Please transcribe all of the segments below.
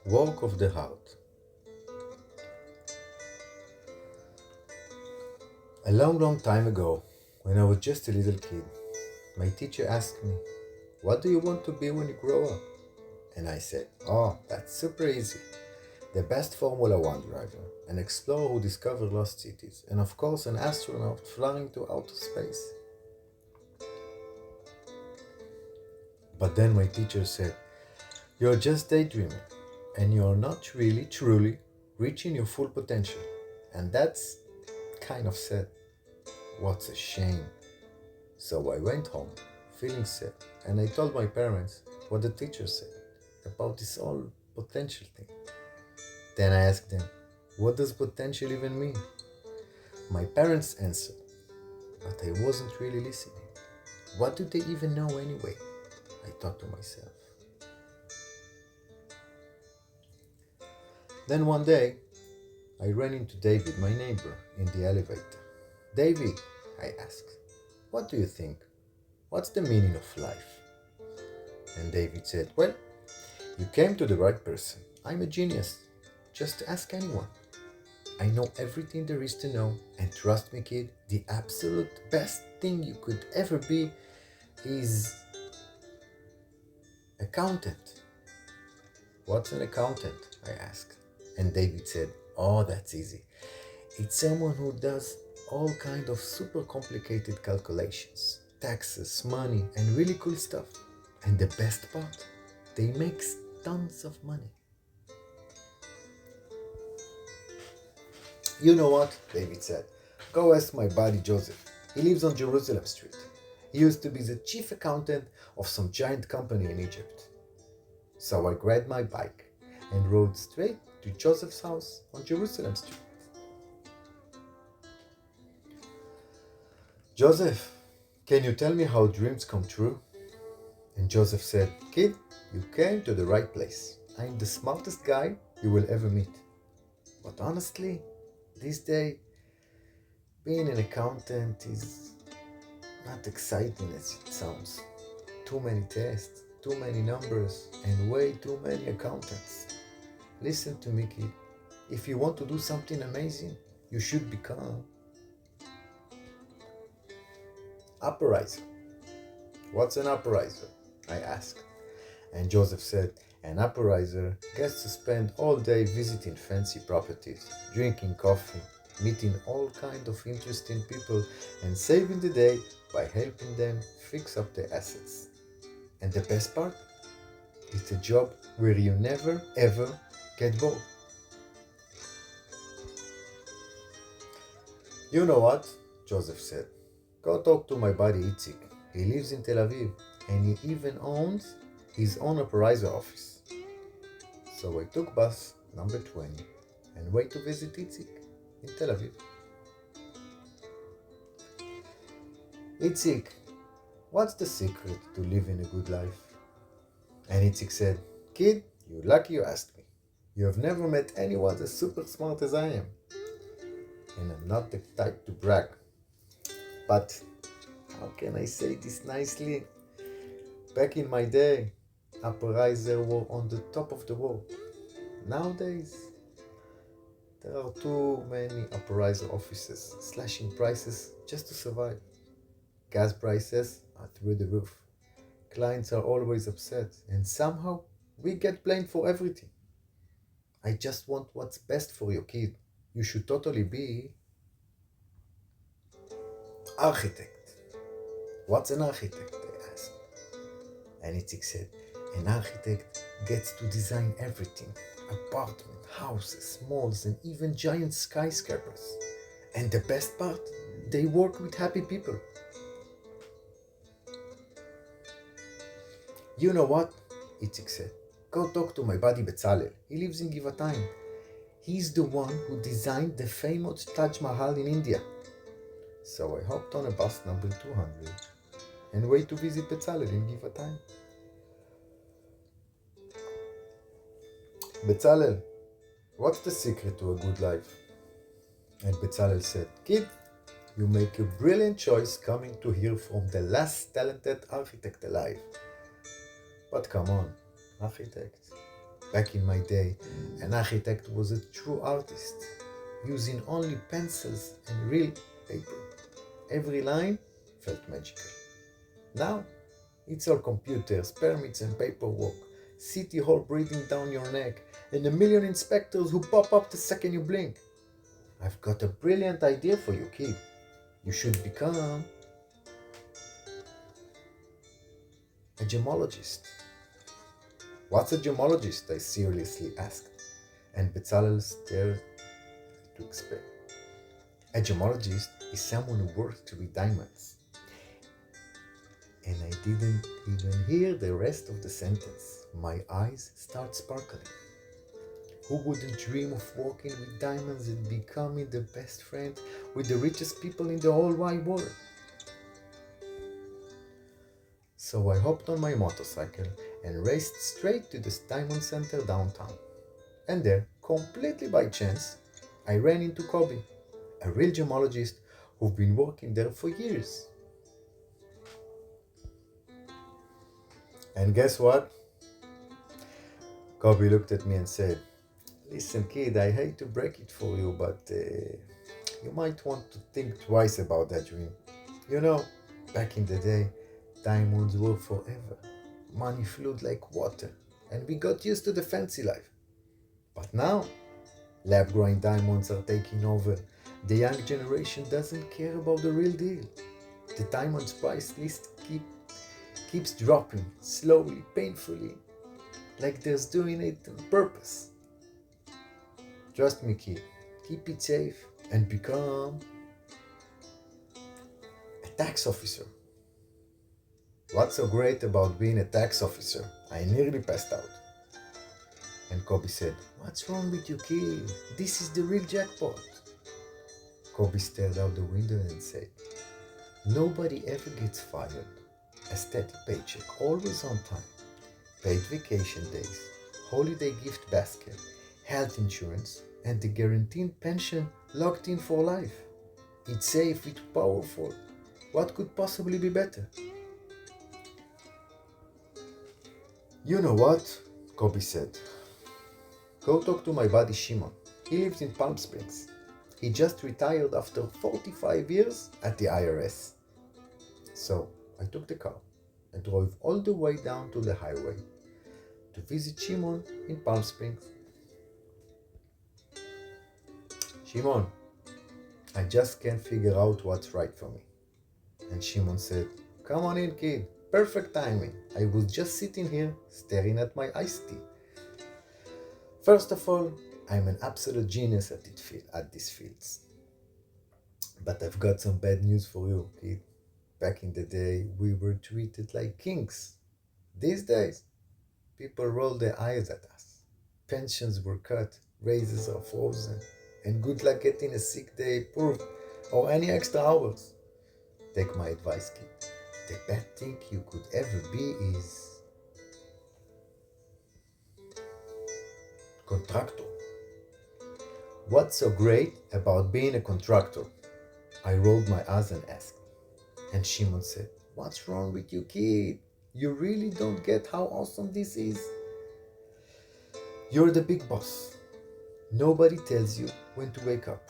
Work of the heart. A long, long time ago, when I was just a little kid, my teacher asked me, "What do you want to be when you grow up?" And I said, "Oh, that's super easy. The best Formula One driver, an explorer who discovered lost cities, and of course, an astronaut flying to outer space." But then my teacher said, "You're just daydreaming, and you're not really, truly reaching your full potential." And that's kind of sad. What's a shame. So I went home, feeling sad, and I told my parents what the teacher said about this whole potential thing. Then I asked them, "What does potential even mean?" My parents answered, but I wasn't really listening. What do they even know anyway? I thought to myself. Then one day, I ran into David, my neighbor, in the elevator. "David," I asked, "what do you think? What's the meaning of life?" And David said, "Well, you came to the right person. I'm a genius. Just ask anyone. I know everything there is to know, and trust me, kid, the absolute best thing you could ever be is accountant." "What's an accountant?" I asked. And David said, "Oh, that's easy. It's someone who does all kind of super complicated calculations, taxes, money, and really cool stuff. And the best part, they make tons of money." "You know what?" David said. "Go ask my buddy Joseph. He lives on Jerusalem Street. He used to be the chief accountant of some giant company in Egypt." So I grabbed my bike and rode straight to Joseph's house on Jerusalem Street. "Joseph, can you tell me how dreams come true?" And Joseph said, "Kid, you came to the right place. I'm the smartest guy you will ever meet. But honestly, this day, being an accountant is not exciting as it sounds. Too many tests, too many numbers, and way too many accountants. Listen to me, kid. If you want to do something amazing, you should become apparizer." "What's an apparizer?" I asked. And Joseph said, "An apparizer gets to spend all day visiting fancy properties, drinking coffee, meeting all kinds of interesting people, and saving the day by helping them fix up their assets. And the best part? It's a job where you never ever get bored." "You know what?" Joseph said. "Go talk to my buddy Itzik. He lives in Tel Aviv, and he even owns his own apparizer office." So I took bus number 20 and went to visit Itzik in Tel Aviv. "Itzik, what's the secret to living a good life?" And Itzik said, "Kid, you're lucky you asked me. You have never met anyone as super smart as I am. And I'm not the type to brag. But how can I say this nicely? Back in my day, apparizer were on the top of the world. Nowadays, there are too many apparizer offices slashing prices just to survive. Gas prices are through the roof. Clients are always upset, and somehow we get blamed for everything. I just want what's best for your kid. You should totally be architect." "What's an architect?" I asked. And Itzik said, "An architect gets to design everything: apartments, houses, malls, and even giant skyscrapers. And the best part, they work with happy people." "You know what?" Itzik said. "Go talk to my buddy Betzalel. He lives in Givatayim. He's the one who designed the famous Taj Mahal in India." So I hopped on a bus number 200 and went to visit Betzalel in Givatayim. "Betzalel, what's the secret to a good life?" And Betzalel said, "Kid, you make a brilliant choice coming to hear from the last talented architect alive. But come on, architect, Back in my day, an architect was a true artist, using only pencils and real paper. Every line felt magical. Now, it's all computers, permits, and paperwork, city hall breathing down your neck, and a million inspectors who pop up the second you blink. I've got a brilliant idea for you, kid. You should become a gemologist. What's a gemologist? I seriously asked, and Bezalel stared to explain. A gemologist is someone who works with diamonds. And I didn't even hear the rest of the sentence. My eyes start sparkling. Who wouldn't dream of working with diamonds and becoming the best friend with the richest people in the whole wide world? So I hopped on my motorcycle and raced straight to the diamond center downtown. And there, completely by chance, I ran into Kobe, a real gemologist who've been working there for years. And guess what? Kobe looked at me and said, "Listen, kid, I hate to break it for you, but you might want to think twice about that dream. You know, back in the day, diamonds were forever. Money flowed like water, and we got used to the fancy life. But now, lab-grown diamonds are taking over. The young generation doesn't care about the real deal. The diamond's price list keeps dropping, slowly, painfully, like they're doing it on purpose. Trust me, kid, keep it safe and become a tax officer." What's so great about being a tax officer? I nearly passed out. And Kobe said, "What's wrong with you, kid? This is the real jackpot." Kobe stared out the window and said, "Nobody ever gets fired. A steady paycheck, always on time, paid vacation days, holiday gift basket, health insurance, and the guaranteed pension locked in for life. It's safe, it's powerful. What could possibly be better?" "You know what?" Kobe said. "Go talk to my buddy Shimon. He lives in Palm Springs. He just retired after 45 years at the IRS. So I took the car and drove all the way down to the highway to visit Shimon in Palm Springs. "Shimon, I just can't figure out what's right for me." And Shimon said, "Come on in, kid. Perfect timing. I was just sitting here staring at my iced tea. First of all, I'm an absolute genius at these fields. But I've got some bad news for you, kid. Back in the day, we were treated like kings. These days, people roll their eyes at us. Pensions were cut, raises are frozen, and good luck getting a sick day approved or any extra hours. Take my advice, kid. The best thing you could ever be is contractor." What's so great about being a contractor? I rolled my eyes and asked. And Shimon said, "What's wrong with you, kid? You really don't get how awesome this is? You're the big boss. Nobody tells you when to wake up.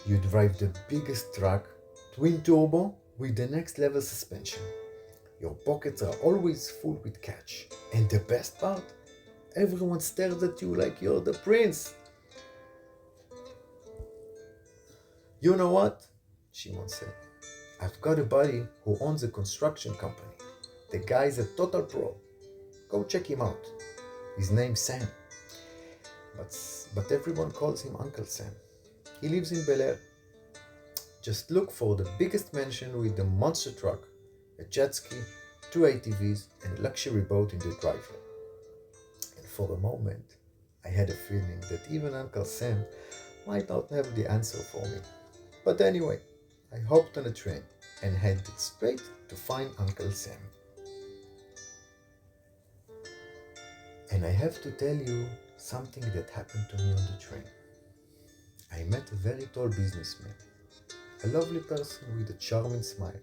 You drive the biggest truck, twin turbo, with the next level suspension. Your pockets are always full with cash. And the best part? Everyone stares at you like you're the prince." "You know what?" Shimon said. "I've got a buddy who owns a construction company. The guy's a total pro. Go check him out. His name's Sam. But everyone calls him Uncle Sam. He lives in Bel Air. Just look for the biggest mansion with the monster truck, a jet ski, 2 ATVs, and a luxury boat in the driveway." And for a moment, I had a feeling that even Uncle Sam might not have the answer for me. But anyway, I hopped on a train and headed straight to find Uncle Sam. And I have to tell you something that happened to me on the train. I met a very tall businessman, a lovely person with a charming smile,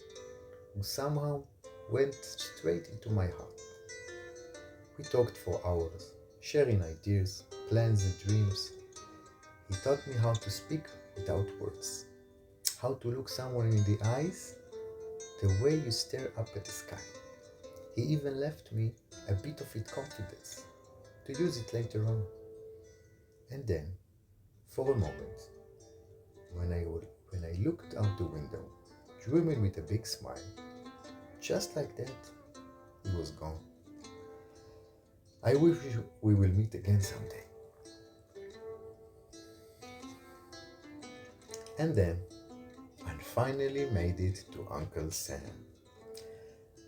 who somehow went straight into my heart. We talked for hours, sharing ideas, plans, and dreams. He taught me how to speak without words, how to look someone in the eyes the way you stare up at the sky. He even left me a bit of its confidence to use it later on. And then, for a moment, when I looked out the window, dreaming with a big smile, just like that, he was gone. I wish we will meet again someday. And then I finally made it to Uncle Sam.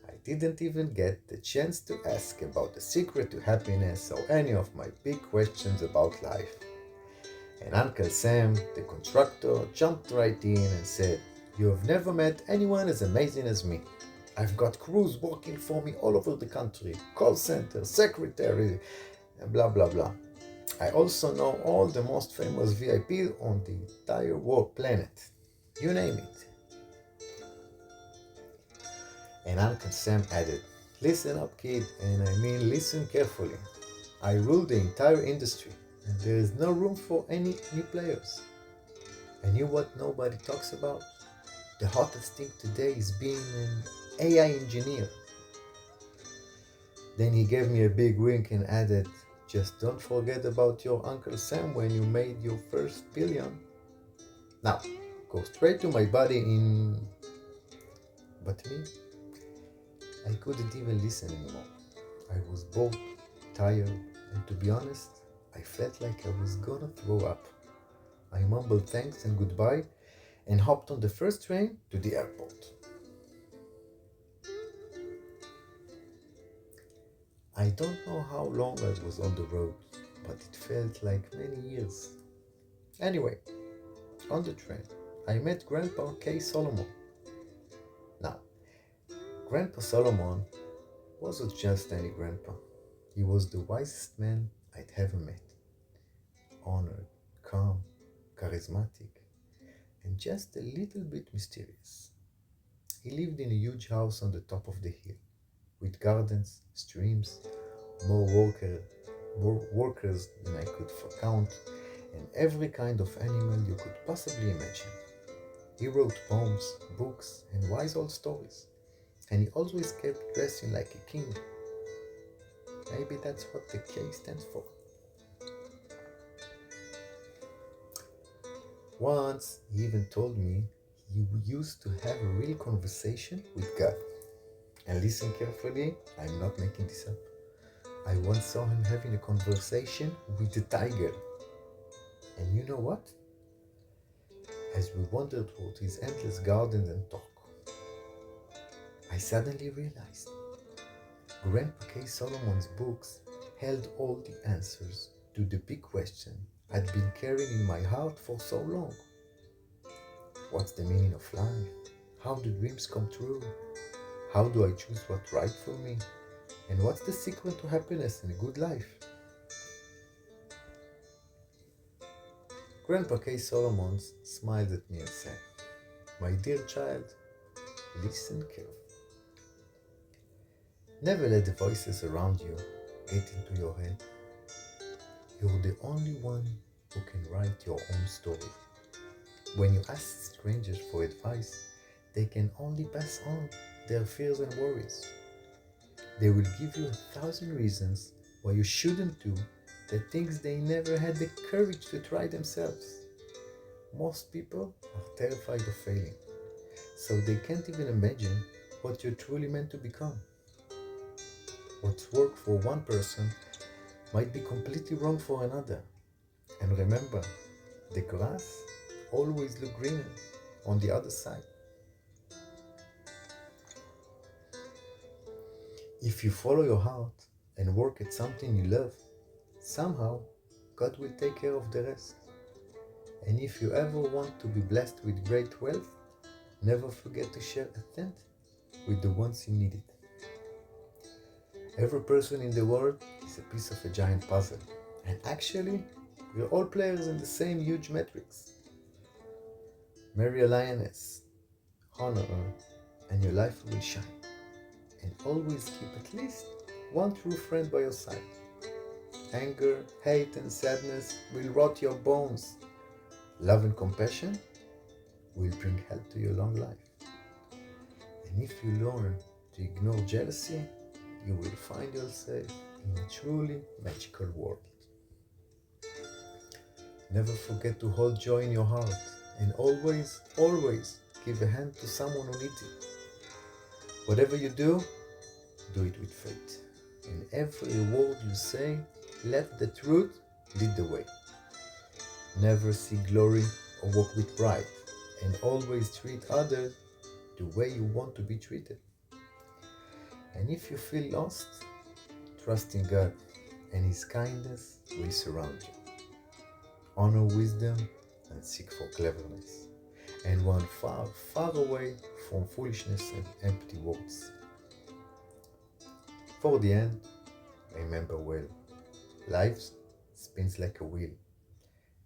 I didn't even get the chance to ask about the secret to happiness or any of my big questions about life. And Uncle Sam, the constructor, jumped right in and said, "You have never met anyone as amazing as me. I've got crews working for me all over the country, call center, secretary, and blah blah blah. I also know all the most famous VIPs on the entire world planet. You name it." And Uncle Sam added, "Listen up, kid, and I mean listen carefully. I rule the entire industry, and there is no room for any new players. And you know what nobody talks about? The hottest thing today is being an AI engineer." Then he gave me a big wink and added, "Just don't forget about your Uncle Sam when you made your first billion. Now, go straight to my buddy in..." But me, I couldn't even listen anymore. I was bored, tired, and to be honest, I felt like I was gonna throw up. I mumbled thanks and goodbye and hopped on the first train to the airport. I don't know how long I was on the road, but it felt like many years. Anyway, on the train, I met Grandpa K. Solomon. Now, Grandpa Solomon wasn't just any grandpa. He was the wisest man I'd ever met. Honored, calm, charismatic, and just a little bit mysterious. He lived in a huge house on the top of the hill, with gardens, streams, more, worker, more workers than I could count, and every kind of animal you could possibly imagine. He wrote poems, books, and wise old stories, and he always kept dressing like a king. Maybe that's what the K stands for. Once, he even told me he used to have a real conversation with God. And listen carefully, I'm not making this up. I once saw him having a conversation with the tiger. And you know what? As we wandered through his endless gardens and talk, I suddenly realized Grandpa K. Solomon's books held all the answers to the big question I'd been carrying in my heart for so long. What's the meaning of life? How do dreams come true? How do I choose what's right for me? And what's the secret to happiness and a good life? Grandpa K. Solomon smiled at me and said, "My dear child, listen carefully. Never let the voices around you get into your head. You're the only one who can write your own story. When you ask strangers for advice, they can only pass on their fears and worries. They will give you 1,000 reasons why you shouldn't do the things they never had the courage to try themselves. Most people are terrified of failing, so they can't even imagine what you're truly meant to become. What's worked for one person might be completely wrong for another. And remember, the grass always looks greener on the other side. If you follow your heart and work at something you love, somehow God will take care of the rest. And if you ever want to be blessed with great wealth, never forget to share a tenth with the ones who need it. Every person in the world is a piece of a giant puzzle, and actually, we're all players in the same huge matrix. Marry a lioness, honor her, and your life will shine. And always keep at least one true friend by your side. anger, hate, and sadness will rot your bones. Love and compassion will bring health to your long life. And if you learn to ignore jealousy, you will find yourself in a truly magical world. Never forget to hold joy in your heart and always, always give a hand to someone who needs it. Whatever you do it with faith. In every word you say, let the truth lead the way. Never seek glory or walk with pride, and always treat others the way you want to be treated. And if you feel lost, trust in God, and His kindness will surround you. Honor wisdom and seek for cleverness, and run far, far away from foolishness and empty words. For the end, remember well, life spins like a wheel.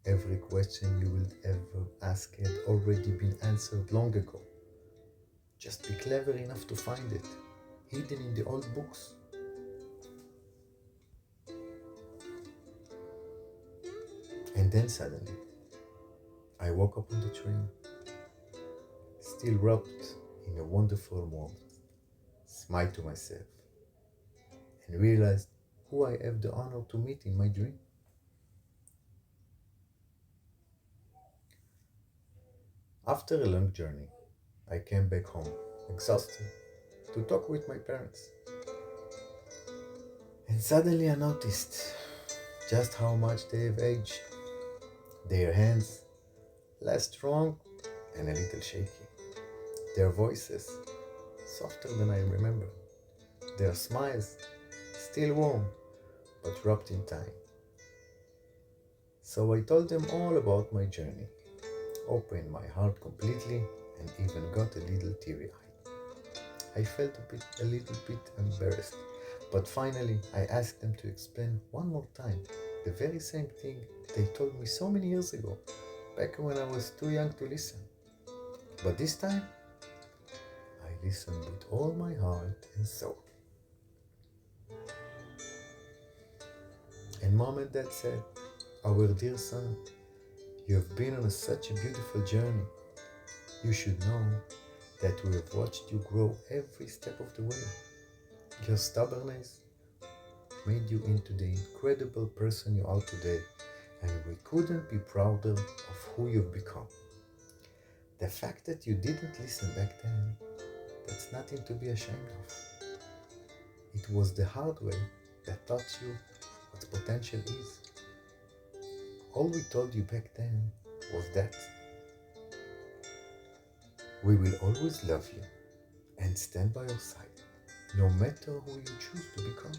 Every question you will ever ask had already been answered long ago. Just be clever enough to find it, hidden in the old books. And then suddenly, I woke up on the train, still wrapped in a wonderful warmth, smiled to myself, and realized who I have the honor to meet in my dream. After a long journey, I came back home, exhausted, to talk with my parents. And suddenly I noticed just how much they have aged. Their hands less strong and a little shaky. Their voices softer than I remember. Their smiles still warm but wrapped in time. So I told them all about my journey, opened my heart completely, and even got a little teary-eyed. I felt a little bit embarrassed, but finally I asked them to explain one more time the very same thing they told me so many years ago, back when I was too young to listen. But this time, I listened with all my heart and soul. And Mom and Dad said, "Our dear son, you have been on such a beautiful journey. You should know that we have watched you grow every step of the way. Your stubbornness made you into the incredible person you are today, and we couldn't be prouder of who you've become. The fact that you didn't listen back then, that's nothing to be ashamed of. It was the hard way that taught you what potential is. All we told you back then was that we will always love you and stand by your side, no matter who you choose to become."